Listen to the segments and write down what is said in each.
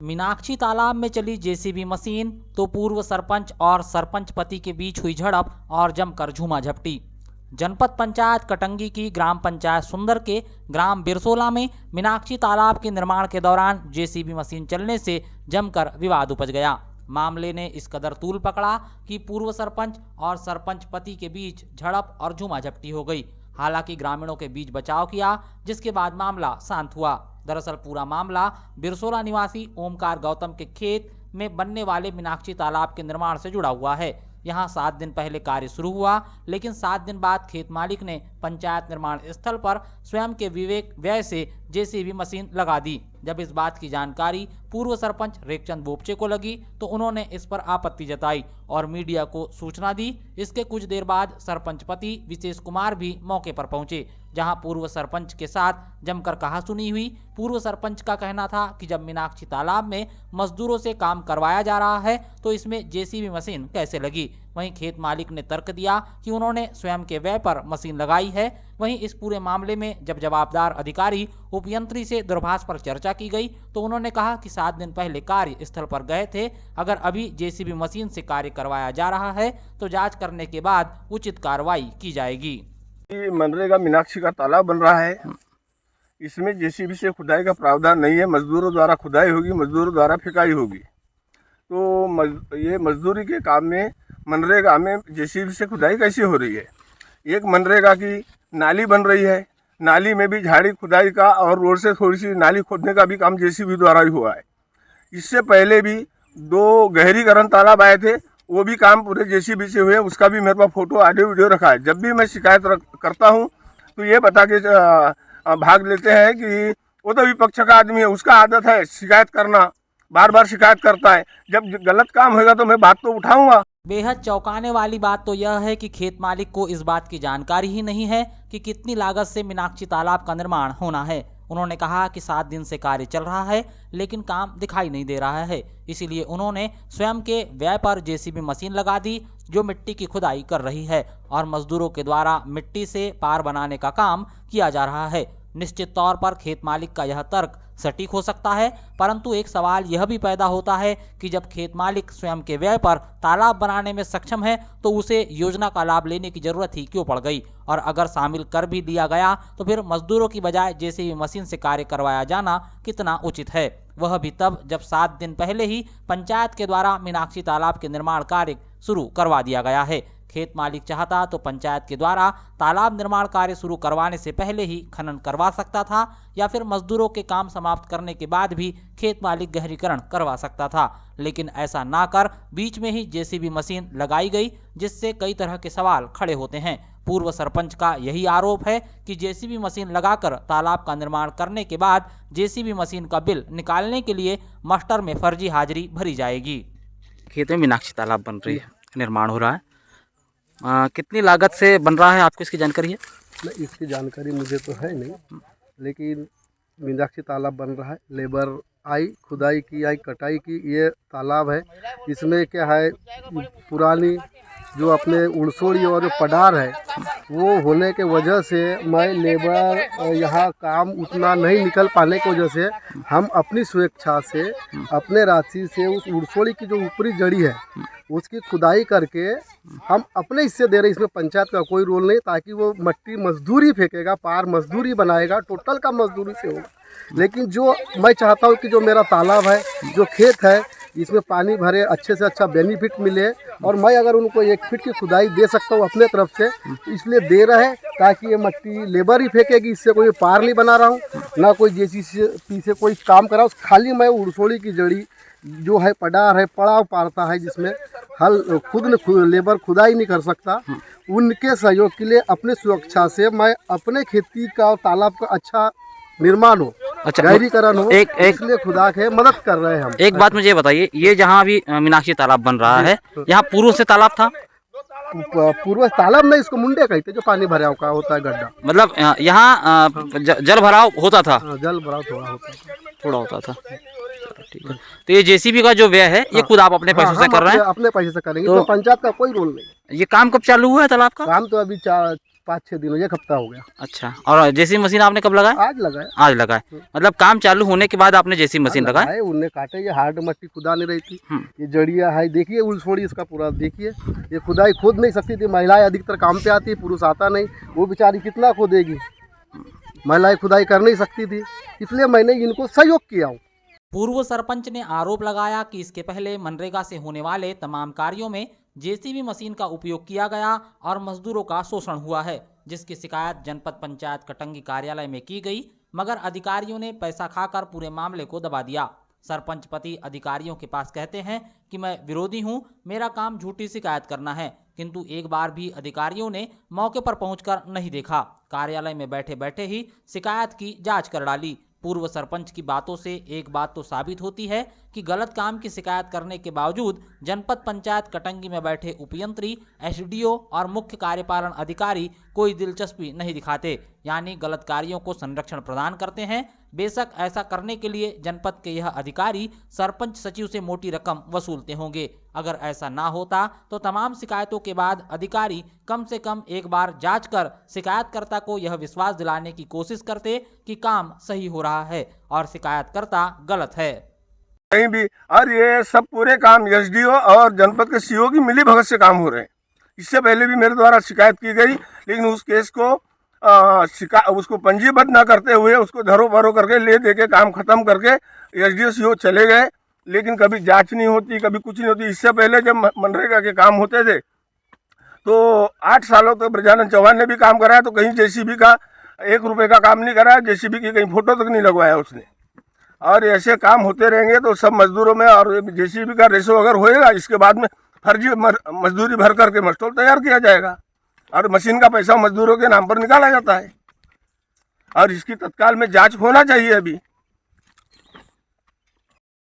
मीनाक्षी तालाब में चली जेसीबी मशीन तो पूर्व सरपंच और सरपंच पति के बीच हुई झड़प और जमकर झूमा झपटी। जनपद पंचायत कटंगी की ग्राम पंचायत सुंदर के ग्राम बिरसोला में मीनाक्षी तालाब के निर्माण के दौरान जेसीबी मशीन चलने से जमकर विवाद उपज गया। मामले ने इस कदर तूल पकड़ा कि पूर्व सरपंच और सरपंच पति के बीच झड़प और झूमा झपटी हो गई। हालांकि ग्रामीणों के बीच बचाव किया, जिसके बाद मामला शांत हुआ। दरअसल पूरा मामला बिरसोला निवासी ओमकार गौतम के खेत में बनने वाले मीनाक्षी तालाब के निर्माण से जुड़ा हुआ है। यहां 7 दिन पहले कार्य शुरू हुआ, लेकिन 7 दिन बाद खेत मालिक ने पंचायत निर्माण स्थल पर स्वयं के विवेक व्यय से जेसीबी मशीन लगा दी। जब इस बात की जानकारी पूर्व सरपंच रेखचंद बोपचे को लगी तो उन्होंने इस पर आपत्ति जताई और मीडिया को सूचना दी। इसके कुछ देर बाद सरपंच पति विशेष कुमार भी मौके पर पहुंचे, जहां पूर्व सरपंच के साथ जमकर कहासुनी हुई। पूर्व सरपंच का कहना था कि जब मीनाक्षी तालाब में मजदूरों से काम करवाया जा रहा है तो इसमें जेसीबी मशीन कैसे लगी। वहीं खेत मालिक ने तर्क दिया कि उन्होंने स्वयं के व्यय पर मशीन लगाई है। वहीं इस पूरे मामले में जब जवाबदार अधिकारी उपयंत्री से दूरभाष पर चर्चा की गई तो उन्होंने कहा कि 7 दिन पहले कार्य स्थल पर गए थे। अगर अभी जेसीबी मशीन से कार्य करवाया जा रहा है तो जांच करने के बाद उचित कार्रवाई की जाएगी। मनरेगा मीनाक्षी का तालाब बन रहा है, इसमें जेसीबी से खुदाई का प्रावधान नहीं है। मजदूरों द्वारा खुदाई होगी, मजदूरों द्वारा फेंकाई होगी। तो ये मजदूरी के काम में मनरेगा में जेसीबी से खुदाई कैसे हो रही है। एक मनरेगा की नाली बन रही है, नाली में भी झाड़ी खुदाई का और रोड से थोड़ी सी नाली खोदने का भी काम जेसीबी द्वारा ही हुआ है। इससे पहले भी 2 गहरीकरण तालाब आए थे, वो भी काम पूरे जेसीबी से हुए। उसका भी मेरे पास फोटो ऑडियो वीडियो रखा है। जब भी मैं शिकायत करता हूँ तो ये बता के भाग लेते हैं कि वो तो विपक्ष का आदमी है, उसका आदत है शिकायत करना, बार बार शिकायत करता है। जब गलत काम होगा तो मैं बात तो उठाऊंगा। बेहद चौंकाने वाली बात तो यह है कि खेत मालिक को इस बात की जानकारी ही नहीं है कि कितनी लागत से मीनाक्षी तालाब का निर्माण होना है। उन्होंने कहा कि 7 दिन से कार्य चल रहा है लेकिन काम दिखाई नहीं दे रहा है, इसीलिए उन्होंने स्वयं के व्यय पर जेसीबी मशीन लगा दी जो मिट्टी की खुदाई कर रही है और मजदूरों के द्वारा मिट्टी से पार बनाने का काम किया जा रहा है। निश्चित तौर पर खेत मालिक का यह तर्क सटीक हो सकता है, परंतु एक सवाल यह भी पैदा होता है कि जब खेत मालिक स्वयं के व्यय पर तालाब बनाने में सक्षम है तो उसे योजना का लाभ लेने की जरूरत ही क्यों पड़ गई। और अगर शामिल कर भी दिया गया तो फिर मजदूरों की बजाय जेसीबी मशीन से कार्य करवाया जाना कितना उचित है, वह भी तब जब 7 दिन पहले ही पंचायत के द्वारा मीनाक्षी तालाब के निर्माण कार्य शुरू करवा दिया गया है। खेत मालिक चाहता तो पंचायत के द्वारा तालाब निर्माण कार्य शुरू करवाने से पहले ही खनन करवा सकता था या फिर मजदूरों के काम समाप्त करने के बाद भी खेत मालिक गहरीकरण करवा सकता था, लेकिन ऐसा ना कर बीच में ही जेसीबी मशीन लगाई गई, जिससे कई तरह के सवाल खड़े होते हैं। पूर्व सरपंच का यही आरोप है कि जेसीबी मशीन लगाकर तालाब का निर्माण करने के बाद जेसीबी मशीन का बिल निकालने के लिए मास्टर में फर्जी हाजिरी भरी जाएगी। खेत में मीनाक्षी तालाब बन रही है, निर्माण हो रहा है, कितनी लागत से बन रहा है, आपको इसकी जानकारी है? नहीं, इसकी जानकारी मुझे तो है नहीं, लेकिन मीनाक्षी तालाब बन रहा है। लेबर आई, खुदाई की आई, कटाई की। ये तालाब है, इसमें क्या है, पुरानी जो अपने उड़सोड़ी और जो पडार है वो होने के वजह से मैं लेबर यहाँ काम उतना नहीं निकल पाने की वजह से हम अपनी स्वेच्छा से अपने राशि से उस उड़सोड़ी की जो ऊपरी जड़ी है उसकी खुदाई करके हम अपने हिस्से दे रहे हैं। इसमें पंचायत का कोई रोल नहीं, ताकि वो मट्टी मजदूरी फेंकेगा, पार मजदूरी बनाएगा, टोटल का मजदूरी से होगा। लेकिन जो मैं चाहता हूँ कि जो मेरा तालाब है, जो खेत है, इसमें पानी भरे, अच्छे से अच्छा बेनिफिट मिले, और मैं अगर उनको 1 फीट की खुदाई दे सकता हूँ अपने तरफ से, इसलिए दे रहे हैं ताकि ये मट्टी लेबर ही फेंकेगी, इससे कोई पार नहीं बना रहा हूँ, ना कोई जेसीबी से कोई काम करा। खाली मैं उड़सोड़ी की जड़ी जो है, पडार है, पड़ाव पारता है, जिसमें हल लेबर खुदाई नहीं कर सकता, उनके सहयोग के लिए अपने सुरक्षा से मैं अपने खेती का तालाब का अच्छा निर्माण हो, अच्छा गहरीकरण हो, इसलिए खुदा के मदद कर रहे हैं हम। एक बात मुझे बताइए, ये जहाँ अभी मीनाक्षी तालाब बन रहा है, यहाँ पूर्व से तालाब था? पूर्व तालाब में इसको मुंडे कहते, जो पानी भराव का होता है गड्ढा। मतलब यहाँ जल भराव होता था? जल भराव थोड़ा होता था। ठीक है, तो ये जेसीबी का जो व्यय है ये खुद आप अपने पैसों से कर रहे हैं? अपने पैसे से करेंगे, तो पंचायत का कोई रोल नहीं। ये काम कब चालू हुआ है तालाब का? काम तो अभी 5-6 दिन हो गया, एक हफ्ता हो गया। अच्छा, और जेसीबी मशीन आपने कब लगाया? आज लगाया। आज लगाया, मतलब काम चालू होने के बाद आपने जेसीबी मशीन लगाया? लगाए, उनने काटे, ये हार्ड मट्टी खुदा नहीं रही थी, हम्म। ये जड़िया है, देखिए उलझोड़ी इसका पूरा देखिए, ये खुदाई खोद नहीं सकती थी। महिलाएं अधिकतर काम पे आती है, पुरुष आता नहीं, वो बेचारी कितना खोदेगी, महिलाएं खुदाई कर नहीं सकती थी, इसलिए मैंने इनको सहयोग किया हूँ। पूर्व सरपंच ने आरोप लगाया कि इसके पहले मनरेगा से होने वाले तमाम कार्यों में जेसीबी मशीन का उपयोग किया गया और मजदूरों का शोषण हुआ है, जिसकी शिकायत जनपद पंचायत कटंगी कार्यालय में की गई, मगर अधिकारियों ने पैसा खाकर पूरे मामले को दबा दिया। सरपंच पति अधिकारियों के पास कहते हैं कि मैं विरोधी हूं, मेरा काम झूठी शिकायत करना है, किंतु एक बार भी अधिकारियों ने मौके पर पहुंचकर नहीं देखा। कार्यालय में बैठे बैठे ही शिकायत की जांच कर डाली। पूर्व सरपंच की बातों से एक बात तो साबित होती है कि गलत काम की शिकायत करने के बावजूद जनपद पंचायत कटंगी में बैठे उपयंत्री, एसडीओ और मुख्य कार्यपालन अधिकारी कोई दिलचस्पी नहीं दिखाते, यानी गलत कार्यों को संरक्षण प्रदान करते हैं। बेशक ऐसा करने के लिए जनपद के यह अधिकारी सरपंच सचिव से मोटी रकम वसूलते होंगे। अगर ऐसा ना होता तो तमाम शिकायतों के बाद अधिकारी कम से कम एक बार जांच कर शिकायतकर्ता को यह विश्वास दिलाने की कोशिश करते कि काम सही हो रहा है और शिकायतकर्ता गलत है। कहीं भी, और ये सब पूरे काम एसडीओ और जनपद के सीओ की मिली भगत से काम हो रहे हैं। इससे पहले भी मेरे द्वारा शिकायत की गई, लेकिन उस केस को उसको पंजीबद्ध न करते हुए उसको धरो भरो करके ले दे के काम खत्म करके एसडीओ सीओ चले गए, लेकिन कभी जांच नहीं होती, कभी कुछ नहीं होती। इससे पहले जब मनरेगा के काम होते थे तो 8 सालों तक ब्रजानंद चौहान ने भी काम कराया, तो कहीं जेसीबी का 1 रुपये का काम नहीं कराया, जेसीबी की कहीं फोटो तक नहीं लगवाया उसने। और ऐसे काम होते रहेंगे तो सब मजदूरों में और जेसीबी का रेशो अगर होएगा, इसके बाद में फर्जी मजदूरी भर करके मस्टोल तैयार किया जाएगा और मशीन का पैसा मजदूरों के नाम पर निकाला जाता है, और इसकी तत्काल में जांच होना चाहिए। अभी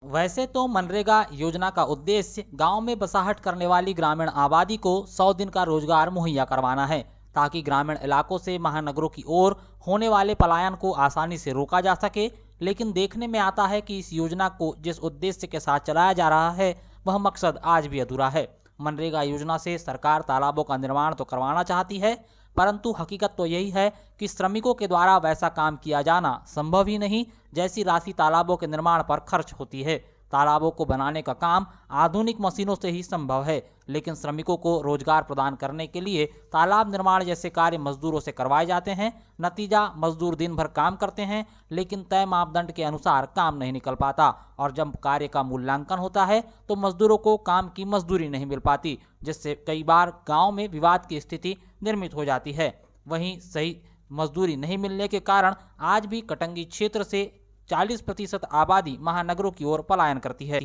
वैसे तो मनरेगा योजना का उद्देश्य गांव में बसाहट करने वाली ग्रामीण आबादी को 100 दिन का रोजगार मुहैया करवाना है, ताकि ग्रामीण इलाकों से महानगरों की ओर होने वाले पलायन को आसानी से रोका जा सके। लेकिन देखने में आता है कि इस योजना को जिस उद्देश्य के साथ चलाया जा रहा है वह मकसद आज भी अधूरा है। मनरेगा योजना से सरकार तालाबों का निर्माण तो करवाना चाहती है, परंतु हकीकत तो यही है कि श्रमिकों के द्वारा वैसा काम किया जाना संभव ही नहीं जैसी राशि तालाबों के निर्माण पर खर्च होती है। तालाबों को बनाने का काम आधुनिक मशीनों से ही संभव है, लेकिन श्रमिकों को रोजगार प्रदान करने के लिए तालाब निर्माण जैसे कार्य मजदूरों से करवाए जाते हैं। नतीजा, मजदूर दिन भर काम करते हैं लेकिन तय मापदंड के अनुसार काम नहीं निकल पाता, और जब कार्य का मूल्यांकन होता है तो मजदूरों को काम की मजदूरी नहीं मिल पाती, जिससे कई बार गाँव में विवाद की स्थिति निर्मित हो जाती है। वहीं सही मजदूरी नहीं मिलने के कारण आज भी कटंगी क्षेत्र से 40% आबादी महानगरों की ओर पलायन करती है।